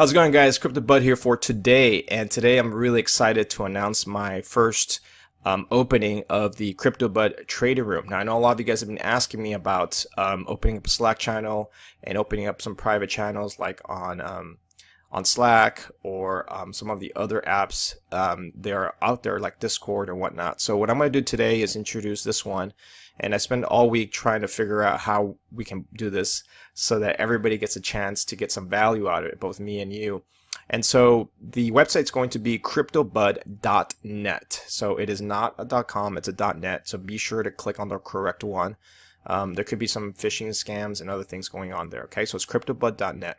How's it going, guys? Cryptobud here for today, and today I'm really excited to announce my first opening of the Cryptobud trading room. Now, I know a lot of you guys have been asking me about opening up a Slack channel and opening up some private channels like on Slack or some of the other apps that are out there like Discord and whatnot. So what I'm going to do today is introduce this one, and I spend all week trying to figure out how we can do this so that everybody gets a chance to get some value out of it, both me and you. And so the website's going to be cryptobud.net. So it is not a .com, it's a .net. So be sure to click on the correct one. There could be some phishing scams and other things going on there. Okay, so it's cryptobud.net.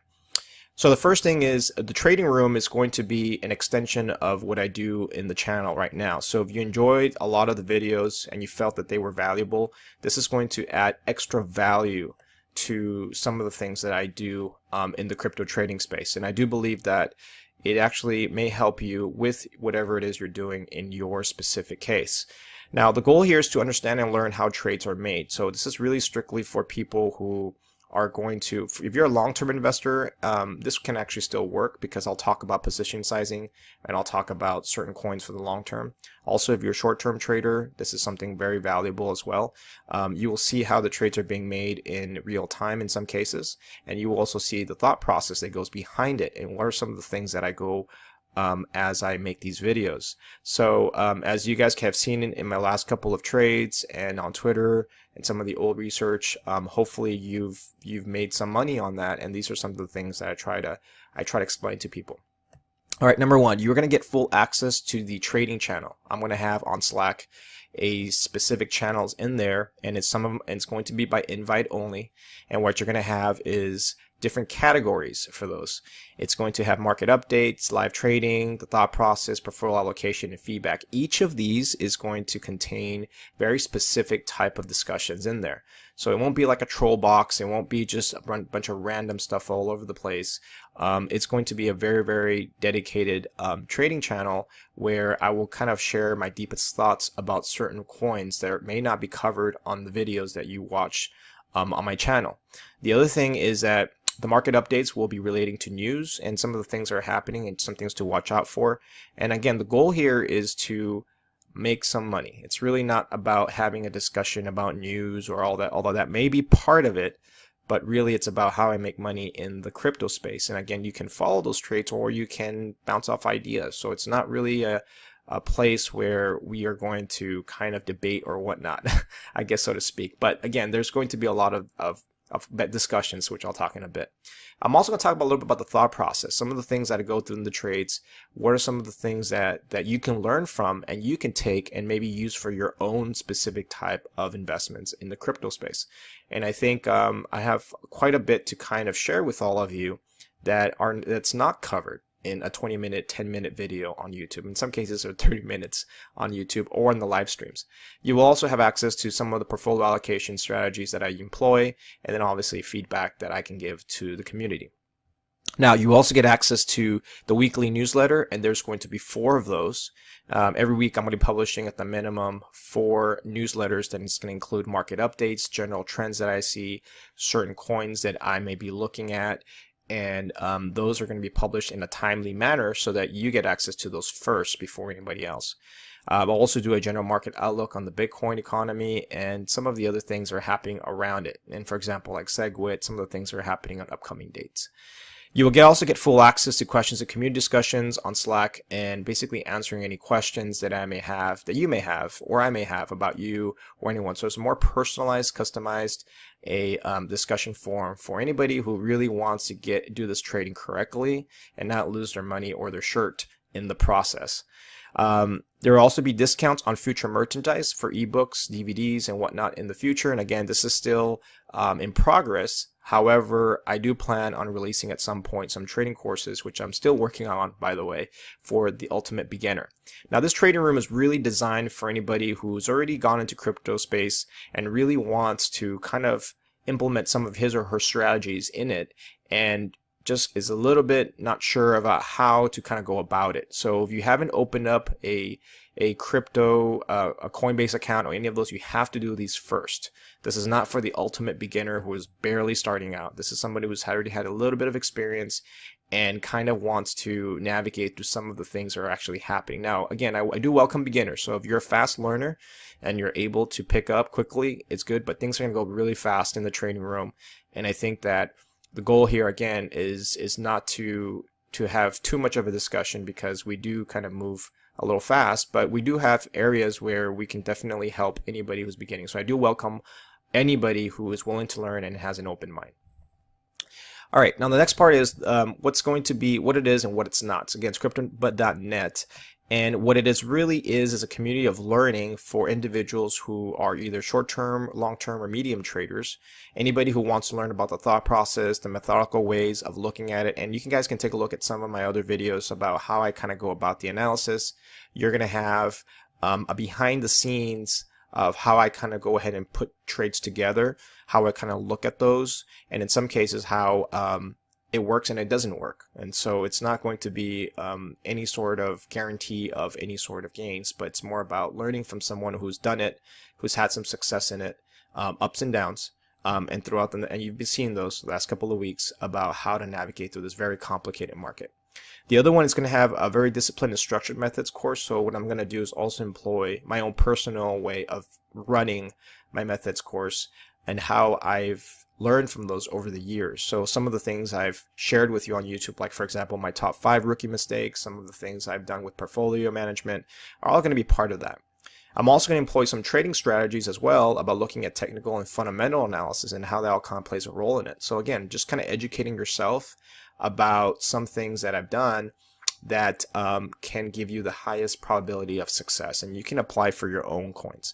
So the first thing is the trading room is going to be an extension of what I do in the channel right now. So if you enjoyed a lot of the videos and you felt that they were valuable, this is going to add extra value to some of the things that I do in the crypto trading space. And I do believe that it actually may help you with whatever it is you're doing in your specific case. Now, the goal here is to understand and learn how trades are made. So this is really strictly for people who are going to, if you're a long-term investor, this can actually still work because I'll talk about position sizing and I'll talk about certain coins for the long term. Also, if you're a short-term trader, this is something very valuable as well. You will see how the trades are being made in real time in some cases, and you will also see the thought process that goes behind it and what are some of the things that I go as I make these videos. So as you guys have seen in my last couple of trades and on Twitter and some of the old research, hopefully you've made some money on that, and these are some of the things that I try to explain to people. All right, number one, you're going to get full access to the trading channel. I'm going to have on Slack a specific channels in there, and it's going to be by invite only, and what you're going to have is different categories for those. It's going to have market updates, live trading, the thought process, portfolio allocation, and feedback. Each of these is going to contain very specific type of discussions in there. So it won't be like a troll box. It won't be just a bunch of random stuff all over the place. It's going to be a very, very dedicated trading channel where I will kind of share my deepest thoughts about certain coins that may not be covered on the videos that you watch on my channel. The other thing is that the market updates will be relating to news and some of the things that are happening and some things to watch out for. And again, the goal here is to make some money. It's really not about having a discussion about news or all that, although that may be part of it, but really it's about how I make money in the crypto space. And again, you can follow those trades or you can bounce off ideas. So it's not really a place where we are going to kind of debate or whatnot, I guess, so to speak. But again, there's going to be a lot of discussions, which I'll talk in a bit. I'm also going to talk about a little bit about the thought process, some of the things that I go through in the trades. What are some of the things that you can learn from and you can take and maybe use for your own specific type of investments in the crypto space? And I think I have quite a bit to kind of share with all of you that's not covered in a 20-minute, 10-minute video on YouTube. In some cases, or 30 minutes on YouTube or in the live streams. You will also have access to some of the portfolio allocation strategies that I employ, and then obviously feedback that I can give to the community. Now, you also get access to the weekly newsletter, and there's going to be 4 of those. Every week, I'm going to be publishing at the minimum 4 newsletters that is going to include market updates, general trends that I see, certain coins that I may be looking at, and those are going to be published in a timely manner so that you get access to those first before anybody else. I'll also do a general market outlook on the Bitcoin economy and some of the other things that are happening around it. And for example, like SegWit, some of the things that are happening on upcoming dates. You will also get full access to questions and community discussions on Slack and basically answering any questions that I may have, that you may have, or I may have about you or anyone. So it's a more personalized, customized discussion forum for anybody who really wants to do this trading correctly and not lose their money or their shirt in the process. There will also be discounts on future merchandise for ebooks, DVDs, and whatnot in the future. And again, this is still in progress. However, I do plan on releasing at some point some trading courses, which I'm still working on, by the way, for the ultimate beginner. Now, this trading room is really designed for anybody who's already gone into crypto space and really wants to kind of implement some of his or her strategies in it and just is a little bit not sure about how to kind of go about it. So if you haven't opened up a crypto, a Coinbase account or any of those, you have to do these first. This is not for the ultimate beginner who is barely starting out. This is somebody who's already had a little bit of experience and kind of wants to navigate through some of the things that are actually happening. Now, again, I do welcome beginners. So if you're a fast learner and you're able to pick up quickly, it's good, but things are going to go really fast in the trading room. And I think that the goal here, again, is not to have too much of a discussion, because we do kind of move a little fast, but we do have areas where we can definitely help anybody who's beginning. So I do welcome anybody who is willing to learn and has an open mind. All right, now the next part is what's going to be, what it is and what it's not. So again, it's cryptobud.net, and what it is really is a community of learning for individuals who are either short-term, long-term, or medium traders. Anybody who wants to learn about the thought process, the methodical ways of looking at it, and you guys can take a look at some of my other videos about how I kind of go about the analysis. You're going to have a behind the scenes of how I kind of go ahead and put trades together, how I kind of look at those, and in some cases how it works and it doesn't work. And so it's not going to be any sort of guarantee of any sort of gains, but it's more about learning from someone who's done it, who's had some success in it, ups and downs, and throughout the, and you've been seeing those the last couple of weeks about how to navigate through this very complicated market. The other one is going to have a very disciplined and structured methods course. So what I'm going to do is also employ my own personal way of running my methods course and how I've learned from those over the years. So some of the things I've shared with you on YouTube, like for example, my top 5 rookie mistakes, some of the things I've done with portfolio management are all going to be part of that. I'm also going to employ some trading strategies as well about looking at technical and fundamental analysis and how that all kind of plays a role in it. So again, just kind of educating yourself about some things that I've done that can give you the highest probability of success, and you can apply for your own coins.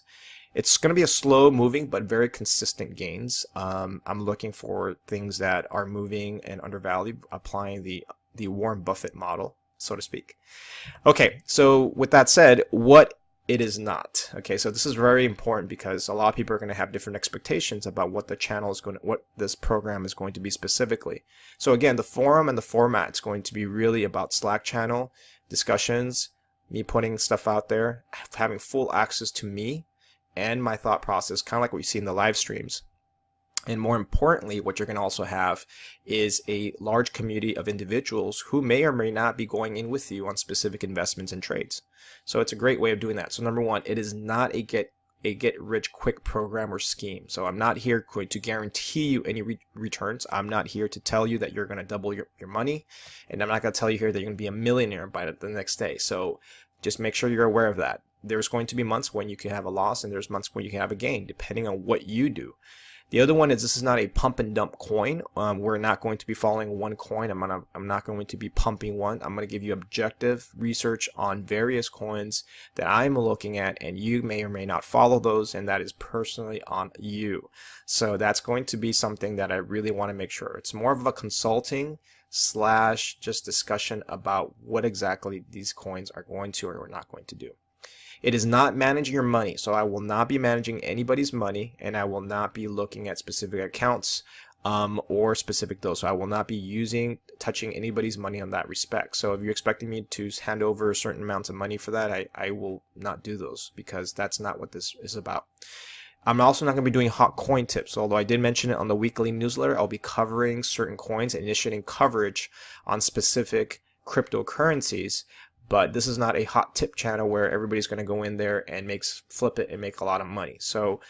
It's going to be a slow moving but very consistent gains. I'm looking for things that are moving and undervalued, applying the Warren Buffett model, so to speak. Okay, so with that said, what it is not. Okay, so this is very important because a lot of people are going to have different expectations about what the channel is going to, what this program is going to be specifically. So again, the forum and the format is going to be really about Slack channel discussions, me putting stuff out there, having full access to me and my thought process, kind of like what you see in the live streams. And more importantly, what you're going to also have is a large community of individuals who may or may not be going in with you on specific investments and trades. So it's a great way of doing that. So number one, it is not a get rich quick program or scheme. So I'm not here to guarantee you any returns. I'm not here to tell you that you're going to double your money. And I'm not going to tell you here that you're going to be a millionaire by the next day. So just make sure you're aware of that. There's going to be months when you can have a loss, and there's months when you can have a gain, depending on what you do. The other one is this is not a pump and dump coin. We're not going to be following one coin. I'm not going to be pumping one. I'm going to give you objective research on various coins that I'm looking at, and you may or may not follow those, and that is personally on you. So that's going to be something that I really want to make sure. It's more of a consulting / just discussion about what exactly these coins are going to or are not going to do. It is not managing your money, so I will not be managing anybody's money, and I will not be looking at specific accounts or specific those. So I will not be touching anybody's money on that respect. So if you're expecting me to hand over certain amounts of money for that, I will not do those, because that's not what this is about. I'm also not going to be doing hot coin tips, although I did mention it on the weekly newsletter. I'll be covering certain coins and initiating coverage on specific cryptocurrencies. But this is not a hot tip channel where everybody's going to go in there and flip it and make a lot of money. So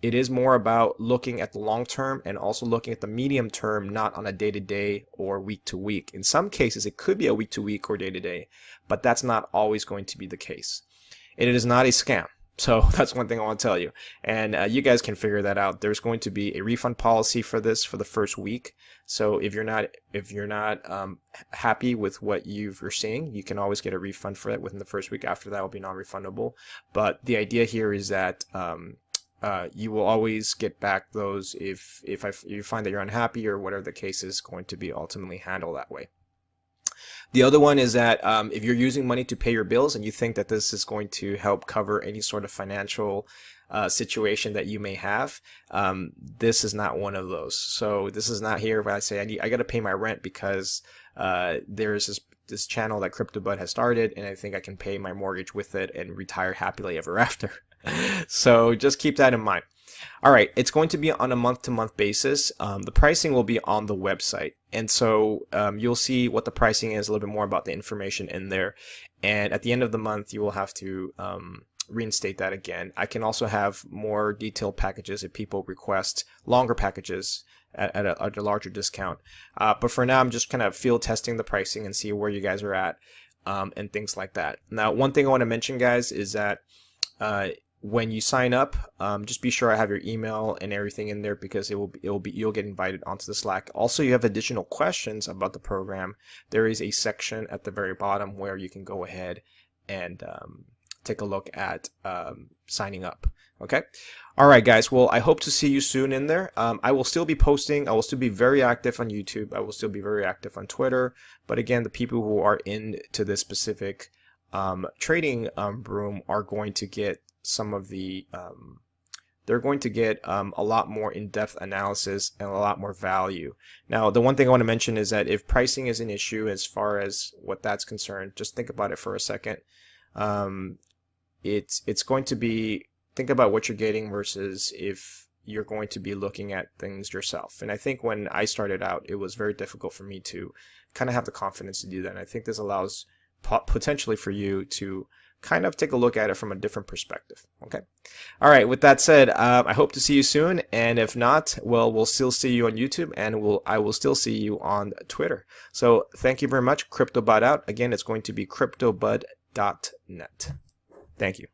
it is more about looking at the long term and also looking at the medium term, not on a day-to-day or week-to-week. In some cases, it could be a week-to-week or day-to-day, but that's not always going to be the case. It is not a scam. So that's one thing I want to tell you. And you guys can figure that out. There's going to be a refund policy for this for the first week. So if you're not happy with what you're seeing, you can always get a refund for it within the first week. After that will be non-refundable. But the idea here is that you will always get back those if you find that you're unhappy, or whatever the case is going to be ultimately handled that way. The other one is that if you're using money to pay your bills and you think that this is going to help cover any sort of financial situation that you may have, this is not one of those. So this is not here where I say I got to pay my rent because there's this channel that Cryptobud has started, and I think I can pay my mortgage with it and retire happily ever after. So just keep that in mind. All right, it's going to be on a month-to-month basis. The pricing will be on the website, and so you'll see what the pricing is, a little bit more about the information in there. And at the end of the month, you will have to reinstate that again. I can also have more detailed packages if people request longer packages at a larger discount. But for now, I'm just kind of field testing the pricing and see where you guys are at and things like that. Now, one thing I want to mention, guys, is that when you sign up, just be sure I have your email and everything in there, because you'll get invited onto the Slack. Also, you have additional questions about the program. There is a section at the very bottom where you can go ahead and take a look at signing up. Okay. All right, guys. Well, I hope to see you soon in there. I will still be posting. I will still be very active on YouTube. I will still be very active on Twitter. But again, the people who are into this specific trading room are going to get some of the they're going to get a lot more in-depth analysis and a lot more value. Now, the one thing I want to mention is that if pricing is an issue as far as what that's concerned, just think about it for a second. It's going to be, think about what you're getting versus if you're going to be looking at things yourself. And I think when I started out, it was very difficult for me to kind of have the confidence to do that. And I think this allows potentially for you to kind of take a look at it from a different perspective. Okay. All right. With that said, I hope to see you soon. And if not, well, we'll still see you on YouTube, and I will still see you on Twitter. So thank you very much. Cryptobud out. Again, it's going to be cryptobud.net. Thank you.